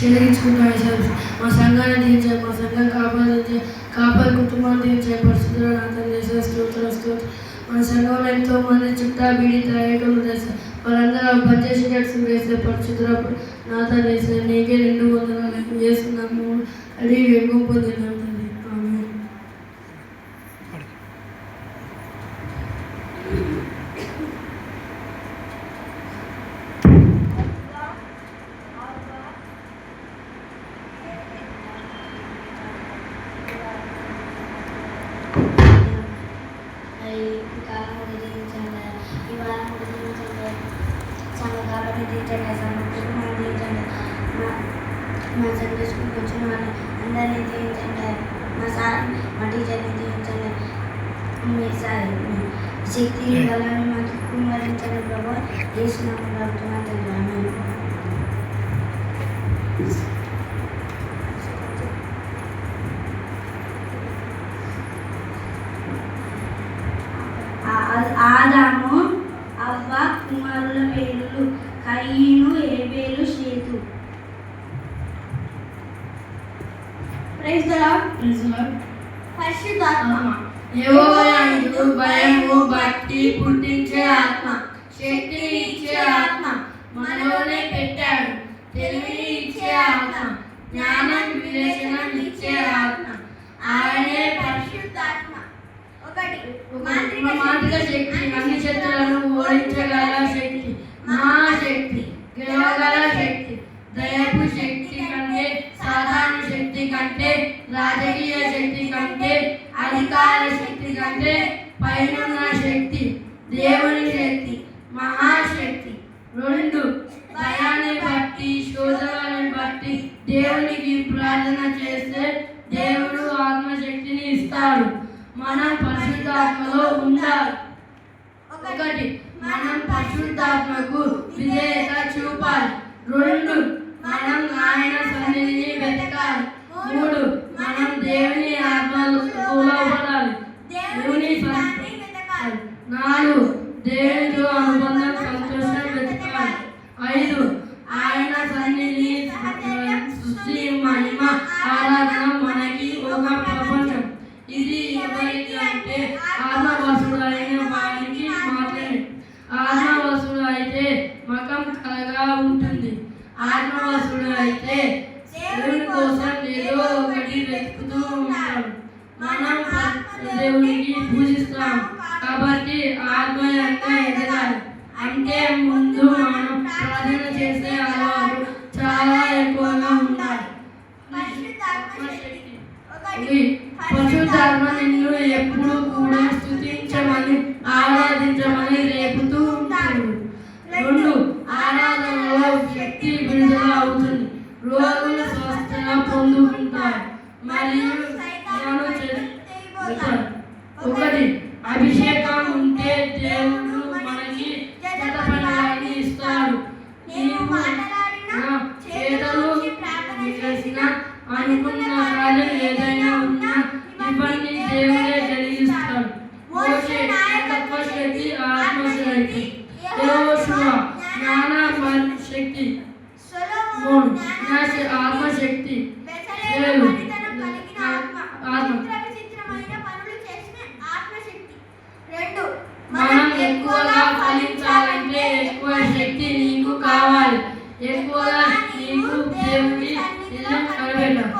చెల్లించుకుంటాం. మా సంఘాన్ని దీవించాయి, మా సంఘం కాపాడి కుటుంబాన్ని దీవించాయి. పరిశుద్ధులు నా తండ్రి స్తోత్రం. మన సంఘంలో ఎంతో మంది చుట్టా బీడీ తాగేటోళ్ళు చేస్తారు. వాళ్ళందరూ పనిచేసి వేసే పరిశుద్ధులు నా తండ్రి నీకే 2 వందనాలు చేస్తున్నాము అది ఎక్కువ పొందినాం తండ్రి. మా సండే స్కూల్కి వచ్చిన వాళ్ళు అందరినీ దీవించండి. మా టీచర్ని దీవించండి. మీ శక్తి బలాన్ని మాకు కుమ్మరించండి ప్రభావ చేసినాము ప్రభుత్వం తండ్రి. ఆదాము అవ్వ కుమారుల పేర్లు కయీను, హేబెలు, షేతు. పరిశుద్ధాత్మ యెహోవాయందు భయము భక్తి పుట్టించే ఆత్మ, శక్తిని ఇచ్చే ఆత్మ మనలోనే పెట్టాడు. తెలివిని ఇచ్చే ఆత్మ, జ్ఞానం వివేచనం ఇచ్చే ఆత్మ, ఆయనే పరిశుద్ధాత్మ. మాంత్రిక శక్తి, అన్ని శక్తులను ఓడించగల శక్తి, మహాశక్తి, గెలవగల శక్తి, దయపు శక్తి కంటే, సాధారణ శక్తి కంటే, రాజకీయ శక్తి కంటే, అధికార శక్తి కంటే పైనున్న శక్తి, దేవుని శక్తి, మహాశక్తి. 2 భయాన్ని బట్టి, శోధనని బట్టి దేవునికి ప్రార్థన చేస్తే దేవుడు ఆత్మశక్తిని ఇస్తాడు. మనం పరిశుద్ధాత్మలో ఉండాలి. 1 మనం పరిశుద్ధాత్మకు విధేయత చూపాలి. 2 మనం ఆయన సన్నిధిని వెతకాలి. 3 మనం దేవుని ఆత్మలో లోబడాలి, దేవుని వెతకాలి. 4 దేవునితో అనుబంధం, సంతోషం వెతకాలి. 5 ఆయన సన్నిధి, సృష్టి, మహిమ, ఆరాధన మనకి ఒక ప్రపంచం. ఇది ఎవరికి అంటే ఆత్మవసుడు అయిన వారికి మాత్రమే. ఆత్మవసుడు అయితే మకం కలగా ఉంటుంది. ఆత్మవసుడు అయితే దేవుని కోసం ఏదో ఒకటి వెతుకుతూ ఉంటాడు. మనం దేవునికి పూజిస్తాం కాబట్టి ఆత్మీయంగా ఎదగాలి. అంటే ముందు మనం ప్రార్థన చేసే అలవాటు చాలా ఎక్కువగా ఉండాలి. పరిశుద్ధాత్మ నిన్ను ఎప్పుడు కూడా స్తుతించమని, ఆరాధించమని రేపుతూ ఉంటాడు. 2 ఆరాధనలో శక్తి విడుదల అవుతుంది. రోగులు స్వస్థత పొందుకుంటారు మరియు 1 అభిషేకం ఉంటే దేవుడు మనకి జతపడాన్ని ఇస్తాడు. నీవు చేతలు చేసిన అనుకున్న కార్యం ఏదైనా ఉన్నా ఇవన్నీ దేవుడే జరిగిస్తాడు. మోషే తత్వశక్తి, ఆత్మశక్తి. యెహోషువ జ్ఞాన శక్తి. 3 ఆత్మశక్తి. 7 మనం ఎక్కువగా ఫలించాలంటే ఎక్కువ శక్తి నీకు కావాలి. ఎక్కువగా నీకు దేవుడి నిజం కలబెట్టాలి.